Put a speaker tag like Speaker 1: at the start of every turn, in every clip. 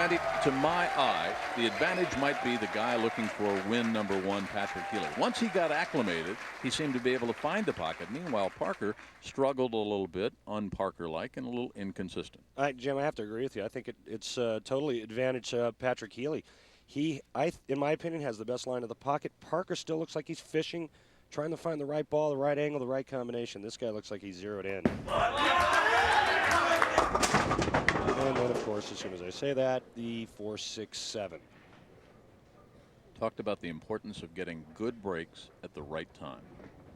Speaker 1: Randy, to my eye, the advantage might be the guy looking for win number 1, Patrick-Healey. Once he got acclimated, he seemed to be able to find the pocket. Meanwhile, Parker struggled a little bit, un-Parker-like, and a little inconsistent.
Speaker 2: Jim, I have to agree with you. I think it's totally advantage Patrick-Healey. He, in my opinion, has the best line of the pocket. Parker still looks like he's fishing, trying to find the right ball, the right angle, the right combination. This guy looks like he's zeroed in. And then, of course, as soon as I say that, the 4-6-7.
Speaker 1: Talked about the importance of getting good breaks at the right time.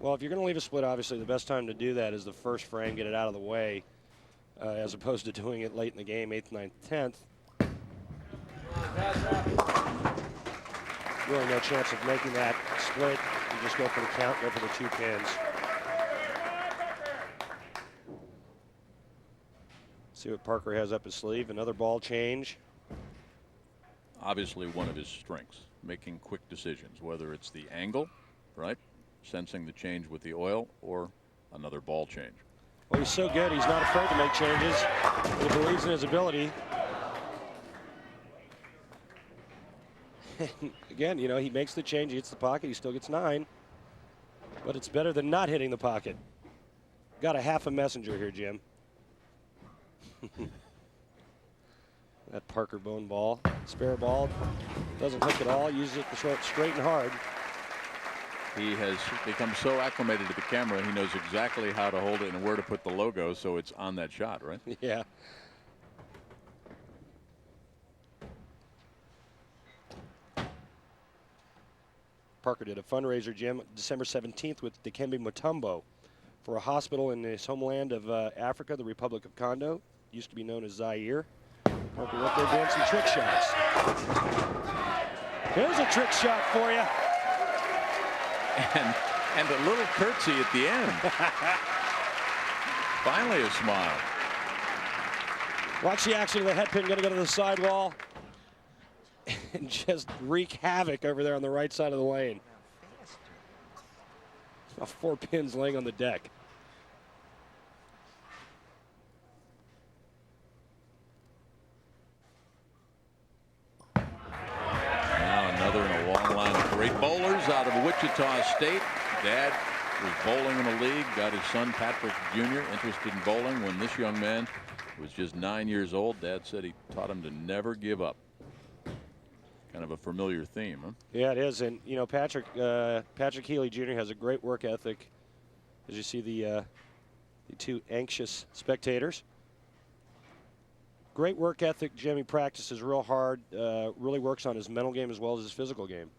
Speaker 2: Well, if you're going to leave a split, obviously the best time to do that is the first frame, get it out of the way, as opposed to doing it late in the game, 8th, 9th, 10th. Really no chance of making that split. You just go for the count, go for the 2 pins. See what Parker has up his sleeve. Another ball change.
Speaker 1: Obviously one of his strengths, making quick decisions, whether it's the angle, right, sensing the change with the oil, or another ball change.
Speaker 2: Well, he's so good, he's not afraid to make changes. He believes in his ability. Again, you know, he makes the change, he hits the pocket, he still gets 9. But it's better than not hitting the pocket. Got a half a messenger here, Jim. That Parker-Bohn ball, spare ball, doesn't hook at all, uses it to throw it straight and hard.
Speaker 1: He has become so acclimated to the camera, he knows exactly how to hold it and where to put the logo, so it's on that shot, right?
Speaker 2: Yeah. Parker did a fundraiser, Jim, December 17th with Dikembe Mutombo for a hospital in his homeland of Africa, the Republic of Congo, used to be known as Zaire. Parker went there doing some trick shots. Here's a trick shot for you.
Speaker 1: And a little curtsy at the end. Finally a smile.
Speaker 2: Watch the action of the head pin, going to go to the sidewall and just wreak havoc over there on the right side of the lane. 4 pins laying on the deck.
Speaker 1: Now another in a long line of great bowlers out of Wichita State. Dad was bowling in the league, got his son Patrick-Jr. interested in bowling when this young man was just 9 years old. Dad said he taught him to never give up. Kind of a familiar theme, huh?
Speaker 2: Yeah, it is. And, you know, Patrick-Healey-Jr. has a great work ethic. As you see the 2 anxious spectators. Great work ethic. Jimmy practices real hard, really works on his mental game as well as his physical game.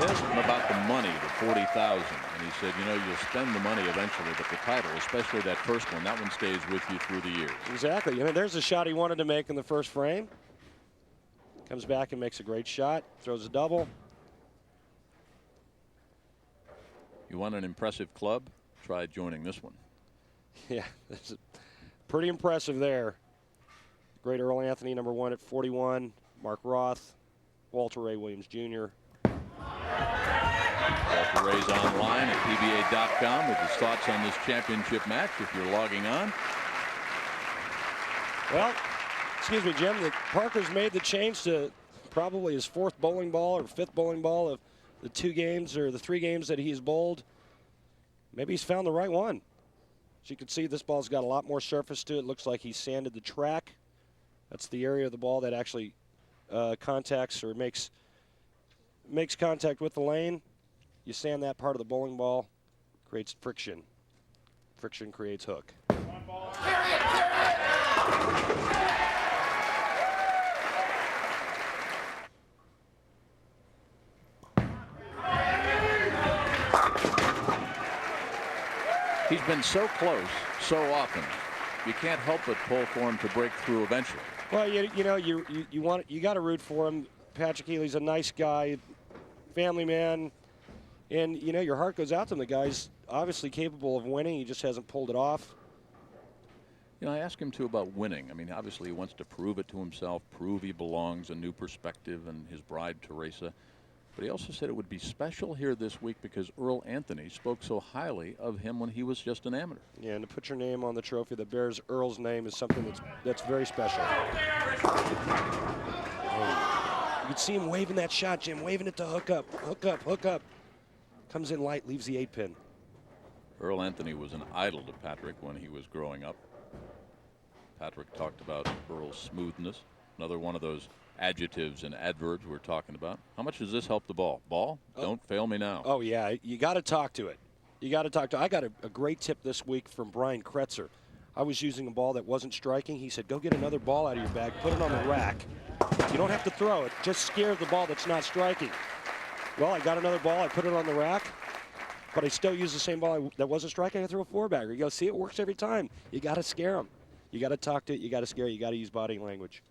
Speaker 1: Asked him about the money, the $40,000, and he said, you know, you'll spend the money eventually, but the title, especially that first one, that one stays with you through the years.
Speaker 2: Exactly. I mean, there's a shot he wanted to make in the first frame. Comes back and makes a great shot, throws a double.
Speaker 1: You want an impressive club? Try joining this one.
Speaker 2: Yeah, that's pretty impressive there. Great Earl Anthony, number 1 at 41. Mark Roth, Walter Ray Williams Jr.
Speaker 1: Walter Ray's online at PBA.com with his thoughts on this championship match if you're logging on.
Speaker 2: Well, excuse me, Jim, Parker's made the change to probably his 4th bowling ball or 5th bowling ball of the 2 games or the 3 games that he's bowled. Maybe he's found the right one. As you can see, this ball's got a lot more surface to it. Looks like he sanded the track. That's the area of the ball that actually contacts or makes contact with the lane. You sand that part of the bowling ball, creates friction. Friction creates hook.
Speaker 1: He's been so close so often, you can't help but pull for him to break through eventually.
Speaker 2: Well, you know, you got to root for him. Patrick-Healey's a nice guy, family man, and you know your heart goes out to him. The guy's obviously capable of winning. He just hasn't pulled it off.
Speaker 1: You know, I asked him too about winning. I mean, obviously he wants to prove it to himself, prove he belongs, a new perspective, and his bride Teresa. But he also said it would be special here this week because Earl Anthony spoke so highly of him when he was just an amateur.
Speaker 2: Yeah, and to put your name on the trophy that bears Earl's name is something that's very special. Oh. You could see him waving that shot, Jim, waving it to hook up, hook up, hook up. Comes in light, leaves the 8-pin.
Speaker 1: Earl Anthony was an idol to Patrick when he was growing up. Patrick talked about Earl's smoothness, another one of those adjectives and adverbs we're talking about. How much does this help the ball? Ball, don't fail me now.
Speaker 2: Oh, yeah, you got to talk to it. You got to talk to it. I got a great tip this week from Brian Kretzer. I was using a ball that wasn't striking. He said, go get another ball out of your bag, put it on the rack. You don't have to throw it. Just scare the ball that's not striking. Well, I got another ball. I put it on the rack, but I still use the same ball that wasn't striking. I threw a 4-bagger. You go, see, it works every time. You got to scare them. You got to talk to it. You got to scare it. You got to use body language.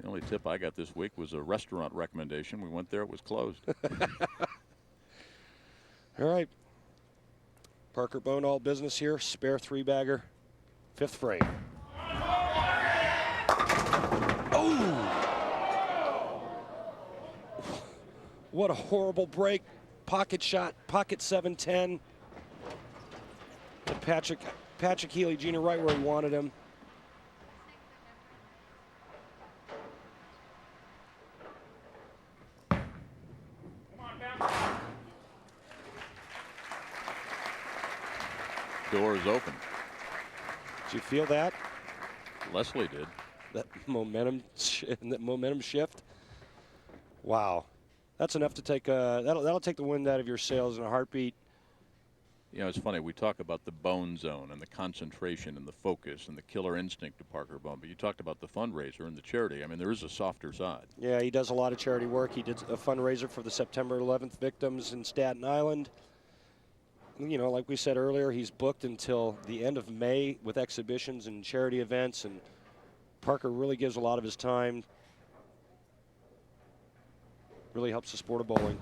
Speaker 1: The only tip I got this week was a restaurant recommendation. We went there, it was closed.
Speaker 2: All right. Parker-Bohn all business here. Spare 3-bagger. 5th frame. Oh! What a horrible break. Pocket shot. Pocket 7-10. And Patrick-Healey-Jr. right where he wanted him.
Speaker 1: Door is open.
Speaker 2: Did you feel that?
Speaker 1: Leslie did.
Speaker 2: That momentum shift. Wow, that's enough to take that'll take the wind out of your sails in a heartbeat.
Speaker 1: You know, it's funny. We talk about the bone zone and the concentration and the focus and the killer instinct of Parker-Bohn, but you talked about the fundraiser and the charity. I mean, there is a softer side.
Speaker 2: Yeah, he does a lot of charity work. He did a fundraiser for the September 11th victims in Staten Island. You know, like we said earlier, he's booked until the end of May with exhibitions and charity events, and Parker really gives a lot of his time. Really helps the sport of bowling.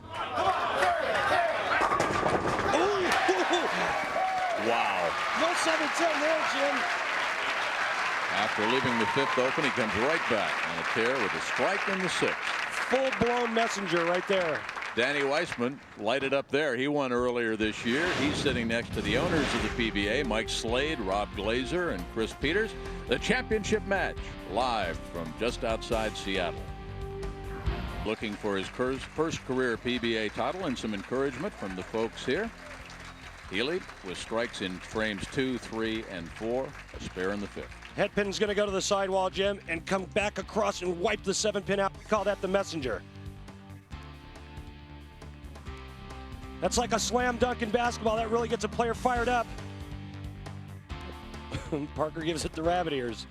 Speaker 1: Wow.
Speaker 2: No 7-10 there, Jim.
Speaker 1: After leaving the 5th open, he comes right back on a tear with a strike in the 6th.
Speaker 2: Full-blown messenger right there.
Speaker 1: Danny Weissman lighted up there. He won earlier this year. He's sitting next to the owners of the PBA, Mike Slade, Rob Glazer, and Chris Peters. The championship match live from just outside Seattle. Looking for his first career PBA title and some encouragement from the folks here. Healey with strikes in frames 2, 3, and 4. A spare in the 5th.
Speaker 2: Headpin's going to go to the sidewall, Jim, and come back across and wipe the 7-pin out. Call that the messenger. That's like a slam dunk in basketball. That really gets a player fired up. Parker gives it the rabbit ears.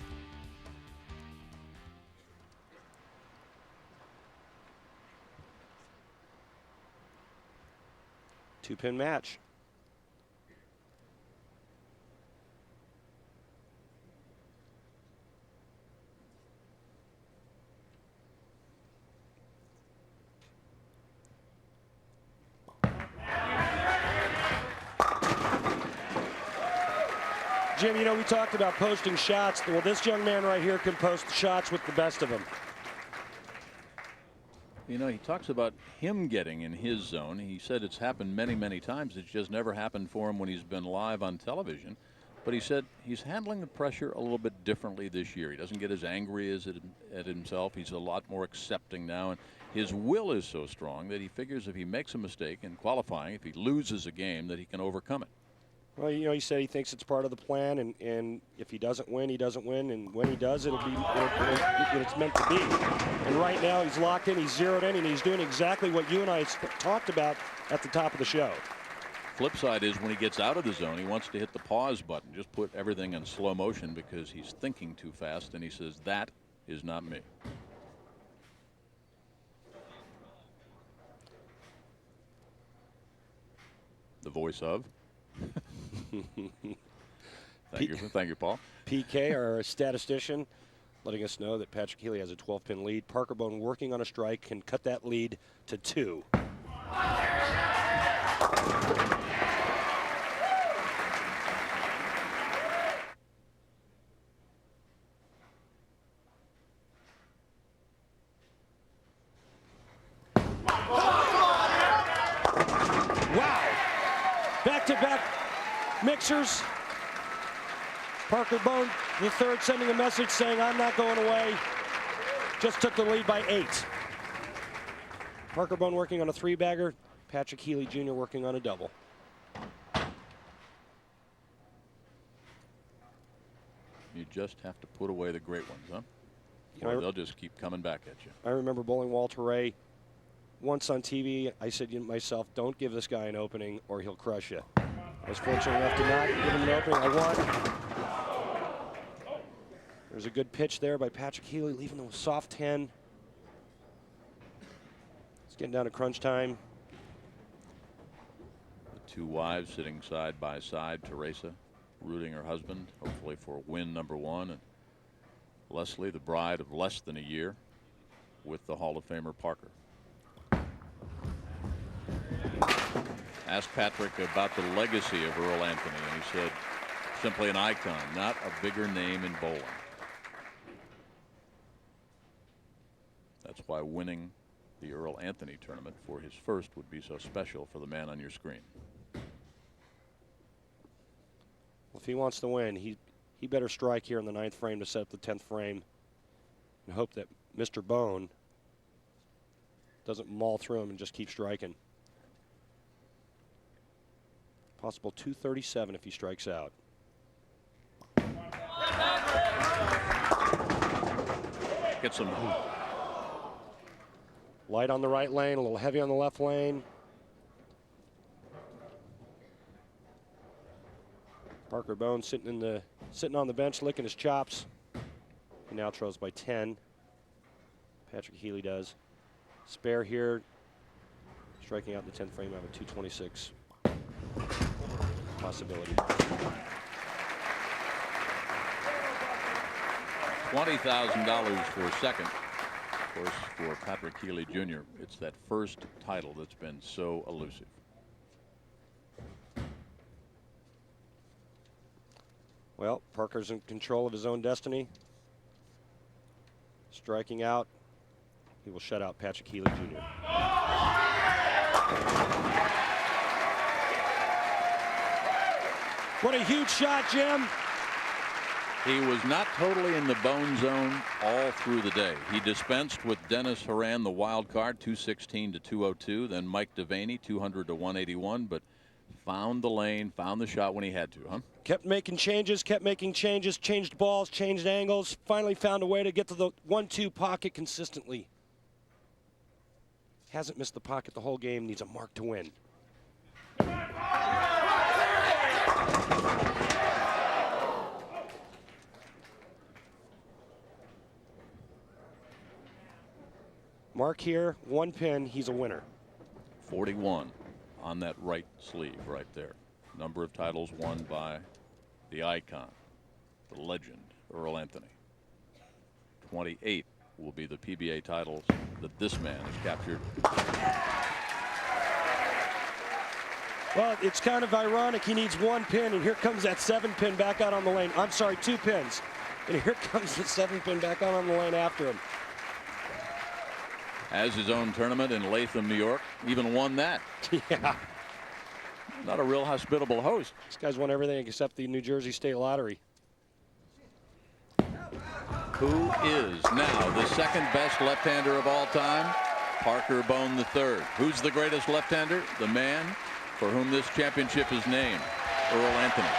Speaker 2: Two-pin match. Jim, you know, we talked about posting shots. Well, this young man right here can post shots with the best of them.
Speaker 1: You know, he talks about him getting in his zone. He said it's happened many, many times. It's just never happened for him when he's been live on television. But he said he's handling the pressure a little bit differently this year. He doesn't get as angry at himself. He's a lot more accepting now. And his will is so strong that he figures if he makes a mistake in qualifying, if he loses a game, that he can overcome it.
Speaker 2: Well, you know, he said he thinks it's part of the plan, and if he doesn't win, he doesn't win, and when he does, it's meant to be. And right now, he's locked in, he's zeroed in, and he's doing exactly what you and I talked about at the top of the show.
Speaker 1: Flip side is when he gets out of the zone, he wants to hit the pause button, just put everything in slow motion because he's thinking too fast, and he says, that is not me. The voice of. Thank you, Paul.
Speaker 2: PK, our statistician, letting us know that Patrick-Healey has a 12-pin lead. Parker-Bohn working on a strike can cut that lead to 2. Sixers. Parker-Bohn-III sending a message saying, I'm not going away. Just took the lead by 8. Parker-Bohn working on a 3-bagger. Patrick-Healey-Jr. working on a double.
Speaker 1: You just have to put away the great ones, huh?
Speaker 2: You know,
Speaker 1: or they'll just keep coming back at you.
Speaker 2: I remember bowling Walter Ray once on TV. I said to myself, don't give this guy an opening or he'll crush you. I was fortunate enough to not give him an opening. I won. There's a good pitch there by Patrick-Healey, leaving him a soft 10. It's getting down to crunch time.
Speaker 1: The two wives sitting side by side. Teresa rooting her husband, hopefully for win number 1. And Leslie, the bride of less than a year with the Hall of Famer Parker. Asked Patrick about the legacy of Earl Anthony, and he said, simply an icon, not a bigger name in bowling. That's why winning the Earl Anthony tournament for his first would be so special for the man on your screen.
Speaker 2: Well, if he wants to win, he better strike here in the 9th frame to set up the 10th frame and hope that Mr. Bone doesn't maul through him and just keep striking. Possible 237 if he strikes out.
Speaker 1: Get some
Speaker 2: light on the right lane, a little heavy on the left lane. Parker-Bohn sitting on the bench, licking his chops. He now trails by 10. Patrick-Healey does. Spare here, striking out in the 10th frame out of a 226 possibility.
Speaker 1: $20,000 for a second. Of course, for Patrick-Healey Jr., it's that first title that's been so elusive.
Speaker 2: Well, Parker's in control of his own destiny. Striking out, he will shut out Patrick-Healey Jr. What a huge shot, Jim.
Speaker 1: He was not totally in the bone zone all through the day. He dispensed with Dennis Horan, the wild card, 216 to 202. Then Mike Devaney, 200 to 181. But found the lane, found the shot when he had to, huh?
Speaker 2: Kept making changes, changed balls, changed angles. Finally found a way to get to the 1-2 pocket consistently. Hasn't missed the pocket the whole game. Needs a mark to win. Mark here, 1 pin, he's a winner.
Speaker 1: 41 on that right sleeve right there. Number of titles won by the icon, the legend, Earl Anthony. 28 will be the PBA titles that this man has captured.
Speaker 2: Well, it's kind of ironic. He needs 1 pin, and here comes that 7 pin back out on the lane. I'm sorry, 2 pins. And here comes the 7 pin back out on the lane after him.
Speaker 1: Has his own tournament in Latham, New York. Even won that.
Speaker 2: Yeah.
Speaker 1: Not a real hospitable host.
Speaker 2: This guy's won everything except the New Jersey State Lottery.
Speaker 1: Who is now the second best left-hander of all time? Parker-Bohn-III. Who's the greatest left-hander? The man for whom this championship is named, Earl Anthony.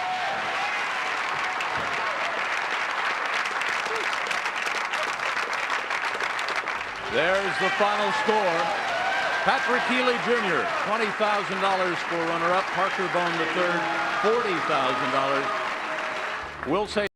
Speaker 1: There's the final score. Patrick-Healey Jr., $20,000 for runner-up. Parker-Bohn-III, $40,000. We'll say